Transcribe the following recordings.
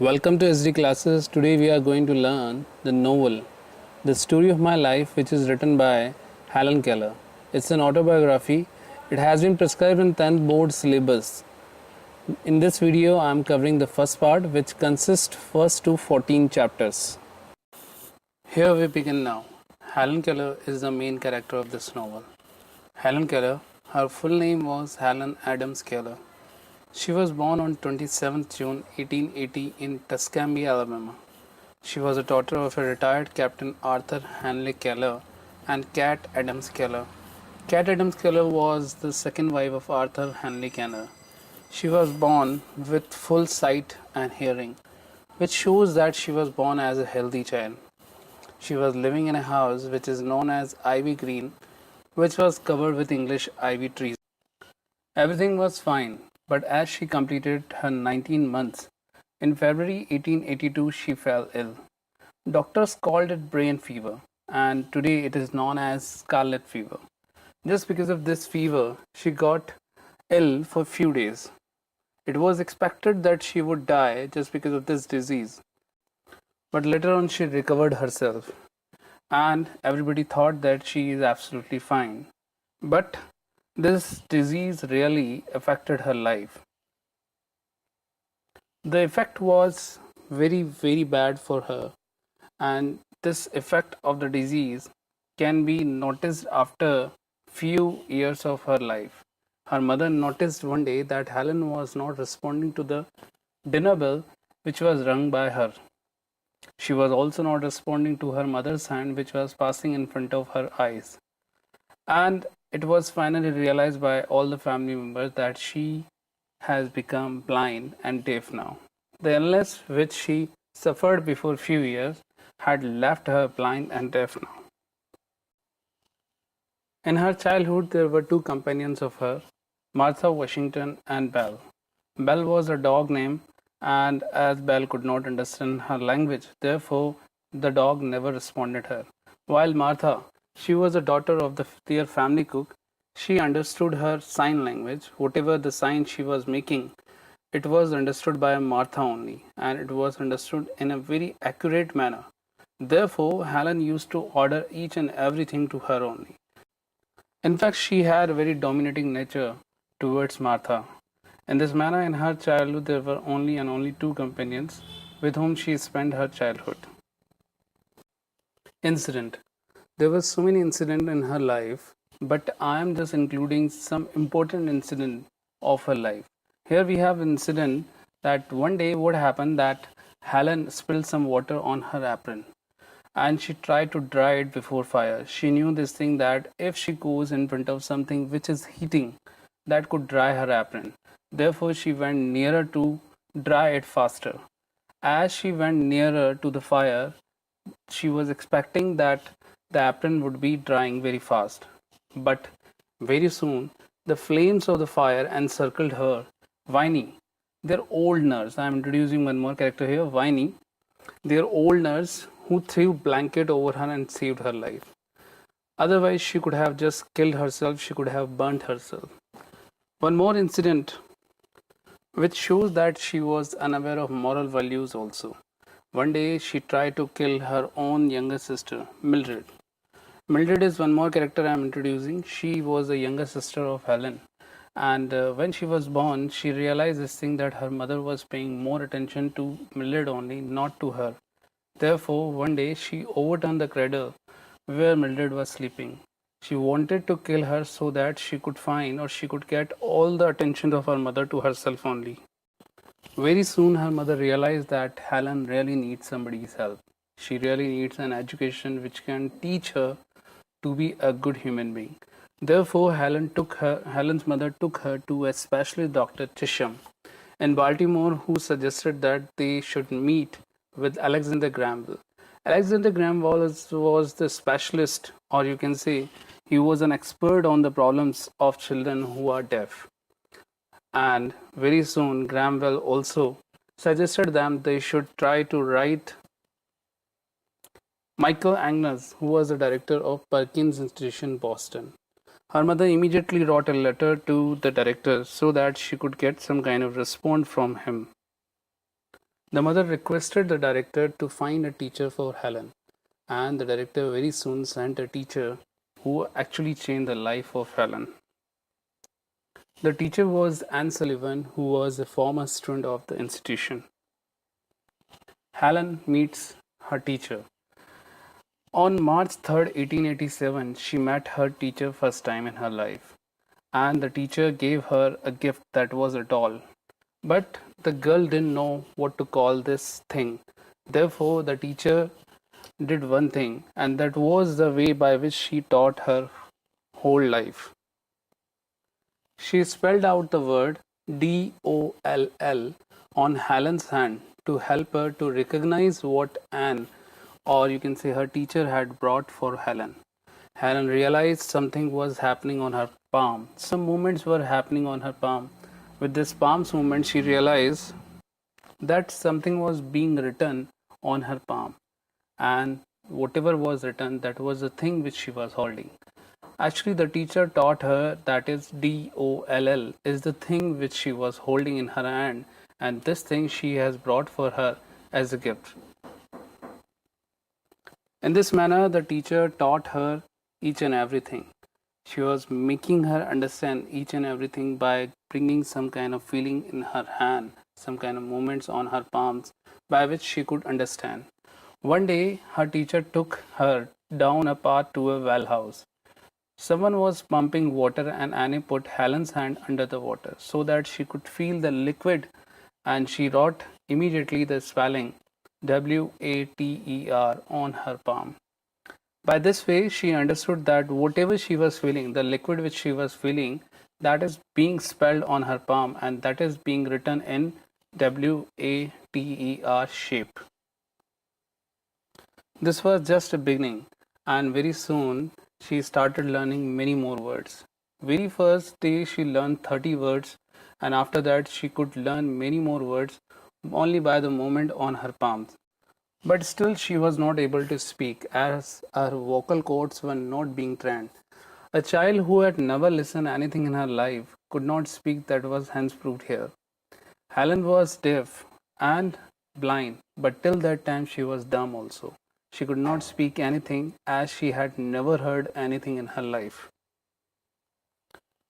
Welcome to SD Classes. Today we are going to learn the novel, The Story of My Life, which is written by Helen Keller. It's an autobiography. It has been prescribed in 10th board syllabus. In this video, I am covering the first part, which consists first to 14 chapters. Here we begin now. Helen Keller is the main character of this novel. Helen Keller, her full name was Helen Adams Keller. She was born on 27th June 1880 in Tuscany, Alabama. She was a daughter of a retired Captain Arthur Hanley Keller and Cat Adams Keller. Cat Adams Keller was the second wife of Arthur Hanley Keller. She was born with full sight and hearing, which shows that she was born as a healthy child. She was living in a house which is known as Ivy Green, which was covered with English ivy trees. Everything was fine, but as she completed her 19 months, in February 1882 she fell ill. Doctors called it brain fever, and today it is known as scarlet fever. Just because of this fever, she got ill for a few days. It was expected that she would die just because of this disease, but later on she recovered herself, and everybody thought that she is absolutely fine. But this disease really affected her life. The effect was very bad for her, and this effect of the disease can be noticed after few years of her life. Her mother noticed one day that Helen was not responding to the dinner bell which was rung by her. She was also not responding to her mother's hand which was passing in front of her eyes. And it was finally realized by all the family members that she has become blind and deaf now. The illness which she suffered before few years had left her blind and deaf now. In her childhood, there were two companions of her, Martha Washington and Belle. Belle was a dog name, and as Belle could not understand her language, therefore the dog never responded her. While Martha, she was a daughter of their family cook. She understood her sign language. Whatever the sign she was making, it was understood by Martha only, and it was understood in a very accurate manner. Therefore, Helen used to order each and everything to her only. In fact, she had a very dominating nature towards Martha. In this manner, in her childhood, there were only two companions with whom she spent her childhood. Incident. There were so many incidents in her life, but I am just including some important incident of her life. Here we have incident that one day what happened that Helen spilled some water on her apron and she tried to dry it before fire. She knew this thing that if she goes in front of something which is heating, that could dry her apron. Therefore, she went nearer to dry it faster. As she went nearer to the fire, she was expecting that the apron would be drying very fast. But very soon, the flames of the fire encircled her. Winnie, their old nurse, I am introducing one more character here, Winnie, their old nurse who threw blanket over her and saved her life. Otherwise, she could have just killed herself, she could have burnt herself. One more incident which shows that she was unaware of moral values also. One day, she tried to kill her own younger sister, Mildred. Mildred is one more character I am introducing. She was a younger sister of Helen. And when she was born, she realized this thing that her mother was paying more attention to Mildred only, not to her. Therefore, one day she overturned the cradle where Mildred was sleeping. She wanted to kill her so that she could find or she could get all the attention of her mother to herself only. Very soon, her mother realized that Helen really needs somebody's help. She really needs an education which can teach her to be a good human being. Therefore, Helen's mother took her to a specialist doctor, Chisholm, in Baltimore, who suggested that they should meet with Alexander Graham Bell. Alexander Graham Bell was the specialist, or you can say he was an expert on the problems of children who are deaf. And very soon, Graham Bell also suggested them they should try to write Michael Agnes, who was the director of Perkins Institution, Boston. Her mother immediately wrote a letter to the director so that she could get some kind of response from him. The mother requested the director to find a teacher for Helen, and the director very soon sent a teacher who actually changed the life of Helen. The teacher was Anne Sullivan, who was a former student of the institution. Helen meets her teacher. On March 3rd, 1887, she met her teacher first time in her life, and the teacher gave her a gift that was a doll. But the girl didn't know what to call this thing. Therefore, the teacher did one thing, and that was the way by which she taught her whole life. She spelled out the word DOLL on Helen's hand to help her to recognize what Anne, or you can say her teacher, had brought for Helen. Helen realized something was happening on her palm. Some movements were happening on her palm. With this palm's movement, she realized that something was being written on her palm, and whatever was written, that was the thing which she was holding. Actually, the teacher taught her that is DOLL is the thing which she was holding in her hand, and this thing she has brought for her as a gift. In this manner, the teacher taught her each and everything. She was making her understand each and everything by bringing some kind of feeling in her hand, some kind of movements on her palms by which she could understand. One day, her teacher took her down a path to a well house. Someone was pumping water, and Annie put Helen's hand under the water so that she could feel the liquid, and she wrote immediately the spelling WATER on her palm. By this way, she understood that whatever she was feeling, the liquid which she was feeling, that is being spelled on her palm, and that is being written in WATER shape. This was just a beginning, and very soon she started learning many more words. Very first day she learned 30 words, and after that she could learn many more words only by the movement on her palms. But still she was not able to speak as her vocal cords were not being trained. A child who had never listened anything in her life could not speak, that was hence proved here. Helen was deaf and blind, but till that time she was dumb also. She could not speak anything as she had never heard anything in her life.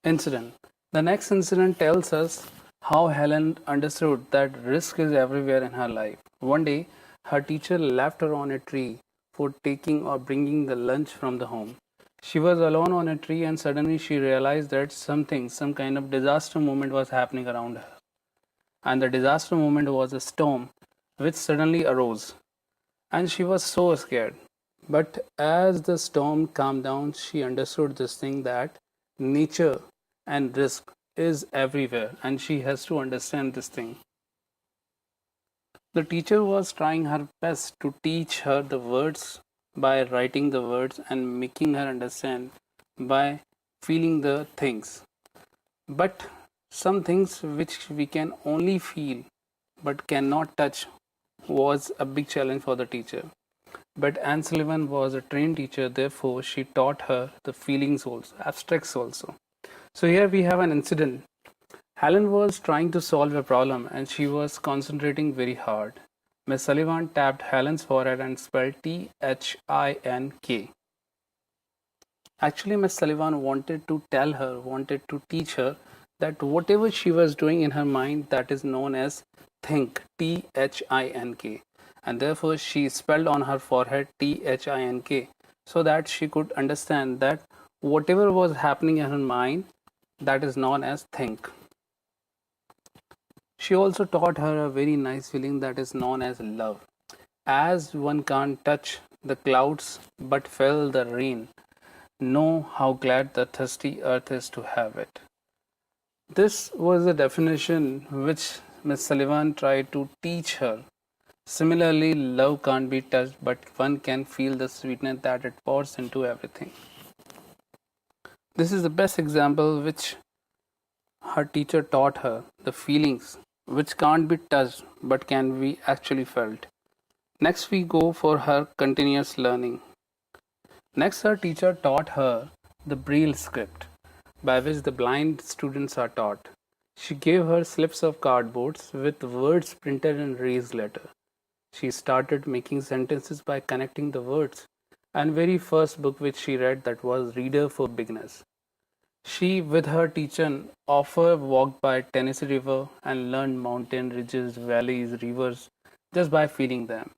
Incident. The next incident tells us how Helen understood that risk is everywhere in her life. One day, her teacher left her on a tree for taking or bringing the lunch from the home. She was alone on a tree, and suddenly she realized that something, some kind of disaster moment was happening around her. And the disaster moment was a storm which suddenly arose, and she was so scared. But as the storm calmed down, she understood this thing that nature and risk is everywhere, and she has to understand this thing. The teacher was trying her best to teach her the words by writing the words and making her understand by feeling the things. But some things which we can only feel but cannot touch was a big challenge for the teacher. But Anne Sullivan was a trained teacher, therefore she taught her the feelings also, abstracts also. So here we have an incident. Helen was trying to solve a problem and she was concentrating very hard. Miss Sullivan tapped Helen's forehead and spelled THINK. Actually, Miss Sullivan wanted to tell her, wanted to teach her that whatever she was doing in her mind, that is known as think, THINK. And therefore she spelled on her forehead THINK so that she could understand that whatever was happening in her mind, that is known as think. She also taught her a very nice feeling that is known as love. As one can't touch the clouds but feel the rain, know how glad the thirsty earth is to have it. This was a definition which Miss Sullivan tried to teach her. Similarly, love can't be touched, but one can feel the sweetness that it pours into everything. This is the best example which her teacher taught her, the feelings which can't be touched but can be actually felt. Next, we go for her continuous learning. Next, her teacher taught her the Braille script by which the blind students are taught. She gave her slips of cardboards with words printed in raised letter. She started making sentences by connecting the words. And very first book which she read, that was Reader for Beginners. She, with her teacher, often walked by Tennessee River and learned mountain ridges, valleys, rivers just by feeling them.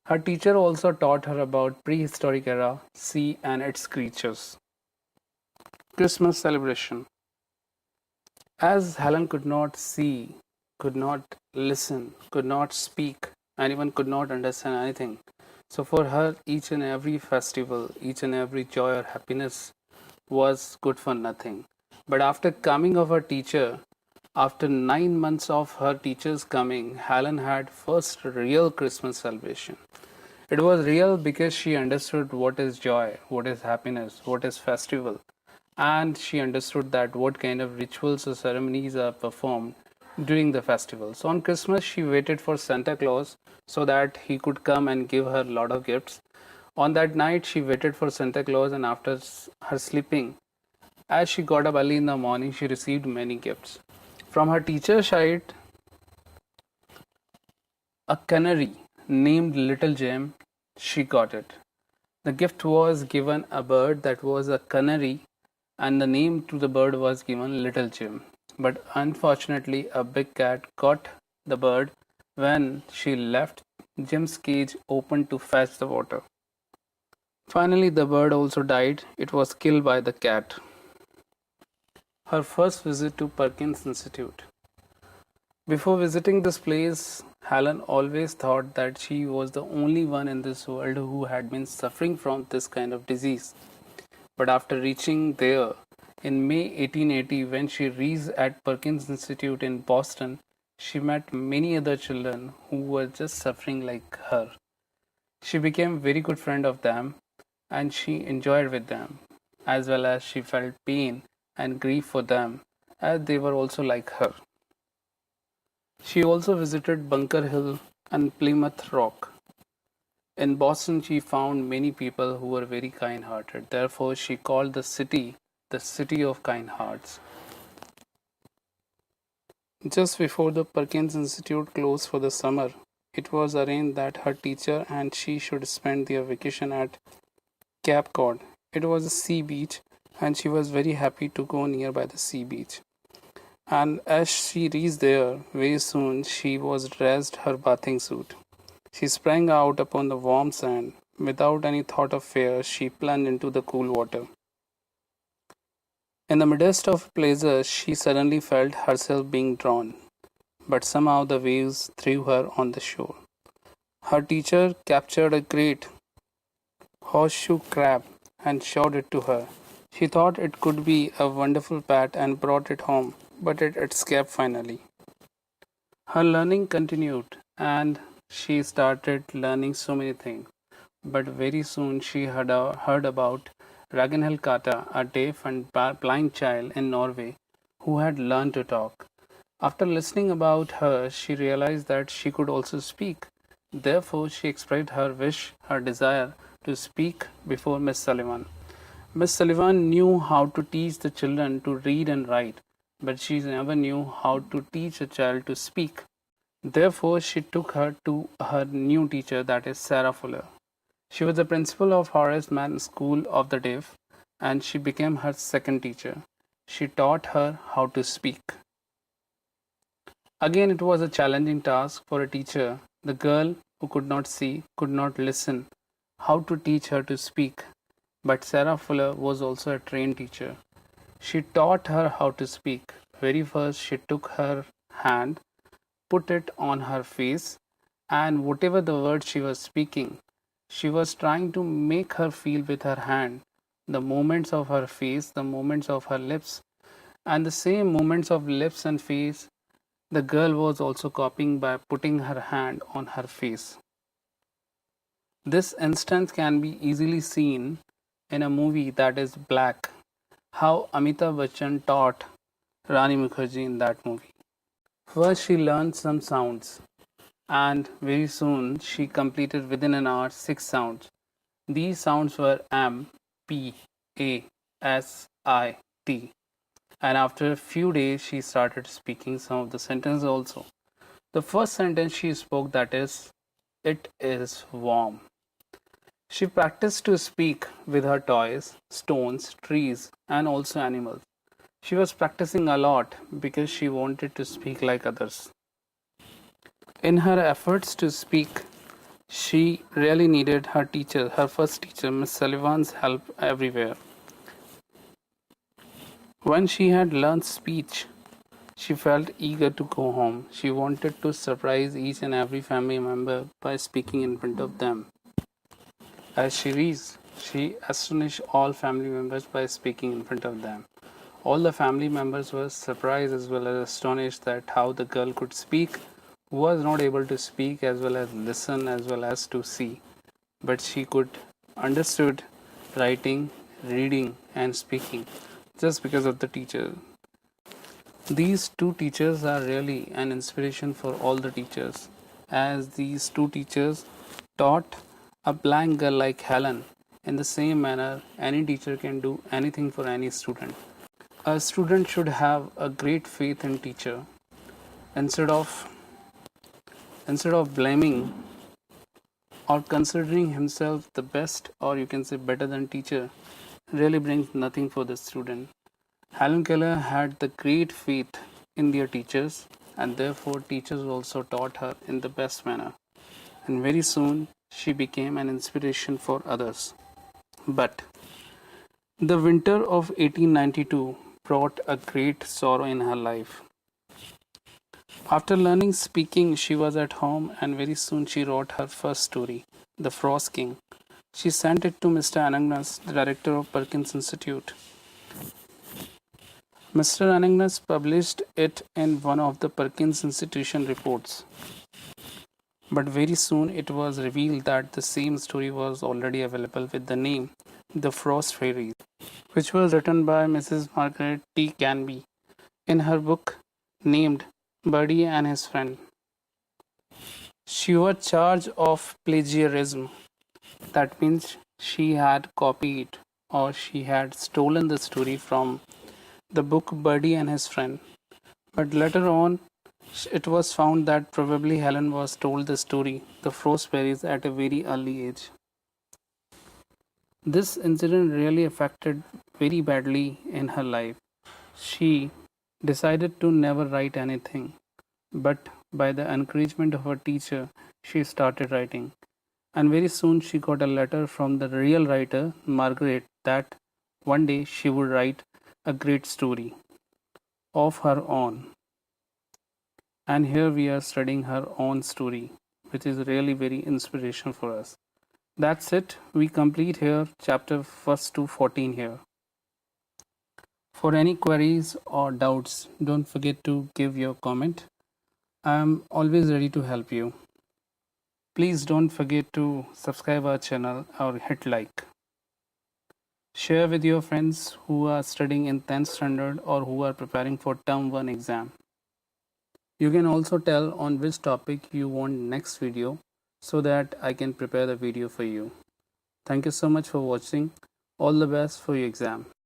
Her teacher also taught her about prehistoric era, sea and its creatures. Christmas celebration. As Helen could not see, could not listen, could not speak, and even could not understand anything, so for her, each and every festival, each and every joy or happiness was good for nothing. But after coming of her teacher, after 9 months of her teacher's coming, Helen had first real Christmas celebration. It was real because she understood what is joy, what is happiness, what is festival, and she understood that what kind of rituals or ceremonies are performed during the festival. So on Christmas, she waited for Santa Claus so that he could come and give her a lot of gifts. On that night, she waited for Santa Claus, and after her sleeping, as she got up early in the morning, she received many gifts. From her teacher's side, a canary named Little Gem, she got it. The gift was given a bird that was a canary, and the name to the bird was given Little Jim. But unfortunately, a big cat got the bird when she left Jim's cage open to fetch the water. Finally, the bird also died. It was killed by the cat. Her first visit to Perkins Institute. Before visiting this place, Helen always thought that she was the only one in this world who had been suffering from this kind of disease. But after reaching there in May 1880, when she reached at Perkins Institute in Boston, she met many other children who were just suffering like her. She became a very good friend of them, and she enjoyed with them, as well as she felt pain and grief for them, as they were also like her. She also visited Bunker Hill and Plymouth Rock. In Boston, she found many people who were very kind hearted. Therefore, she called the city of kind hearts. Just before the Perkins Institute closed for the summer, it was arranged that her teacher and she should spend their vacation at Cape Cod. It was a sea beach, and she was very happy to go nearby the sea beach. And as she reached there, very soon she was dressed her bathing suit. She sprang out upon the warm sand. Without any thought of fear, she plunged into the cool water. In the midst of pleasure, she suddenly felt herself being drawn, but somehow the waves threw her on the shore. Her teacher captured a great horseshoe crab and showed it to her. She thought it could be a wonderful pet and brought it home, but it escaped finally. Her learning continued, and she started learning so many things. But very soon she heard about Ragnhild Kata, a deaf and blind child in Norway who had learned to talk. After listening about her, she realized that she could also speak. Therefore, she expressed her wish, her desire to speak before Miss Sullivan. Miss Sullivan knew how to teach the children to read and write, but she never knew how to teach a child to speak. Therefore, she took her to her new teacher, that is Sarah Fuller. She was the principal of Horace Mann School of the Deaf, and she became her second teacher. She taught her how to speak. Again, it was a challenging task for a teacher, the girl who could not see, could not listen, how to teach her to speak. But Sarah Fuller was also a trained teacher. She taught her how to speak. Very first, she took her hand, put it on her face, and whatever the word she was speaking, she was trying to make her feel with her hand the movements of her face, the movements of her lips, and the same movements of lips and face the girl was also copying by putting her hand on her face. This instance can be easily seen in a movie that is Black, how Amitabh Bachchan taught Rani Mukherjee in that movie. First, she learned some sounds, and very soon she completed within an hour 6 sounds. These sounds were M, P, A, S, I, T. And after a few days, she started speaking some of the sentences also. The first sentence she spoke, that is, "It is warm." She practiced to speak with her toys, stones, trees, and also animals. She was practicing a lot because she wanted to speak like others. In her efforts to speak, she really needed her teacher, her first teacher, Miss Sullivan's help everywhere. When she had learned speech, she felt eager to go home. She wanted to surprise each and every family member by speaking in front of them. As she reached, she astonished all family members by speaking in front of them. All the family members were surprised as well as astonished that how the girl could speak, who was not able to speak as well as listen as well as to see, but she could understood writing, reading, and speaking just because of the teacher. These two teachers are really an inspiration for all the teachers, as these two teachers taught a blind girl like Helen in the same manner any teacher can do anything for any student. A student should have a great faith in teacher instead of blaming or considering himself the best, or you can say better than teacher, really brings nothing for the student. Helen Keller had the great faith in their teachers, and therefore teachers also taught her in the best manner. And very soon she became an inspiration for others. But the winter of 1892 brought a great sorrow in her life. After learning speaking, she was at home, and very soon she wrote her first story, The Frost King. She sent it to Mr. Anagnas, the director of Perkins Institute. Mr. Anagnas published it in one of the Perkins Institution reports. But very soon it was revealed that the same story was already available with the name The Frost Fairies, which was written by Mrs. Margaret T. Canby in her book named Birdie and His Friend. She was charged of plagiarism. That means she had copied or she had stolen the story from the book Birdie and His Friend. But later on, it was found that probably Helen was told the story, The Frost Fairies, at a very early age. This incident really affected very badly in her life. She decided to never write anything, but by the encouragement of her teacher, she started writing. And very soon she got a letter from the real writer, Margaret, that one day she would write a great story of her own. And here we are studying her own story, which is really very inspirational for us. That's it. We complete here chapter 1st to 14 here. For any queries or doubts, don't forget to give your comment. I'm always ready to help you. Please don't forget to subscribe our channel or hit like. Share with your friends who are studying in 10th standard or who are preparing for term 1 exam. You can also tell on which topic you want next video so that I can prepare the video for you. Thank you so much for watching. All the best for your exam.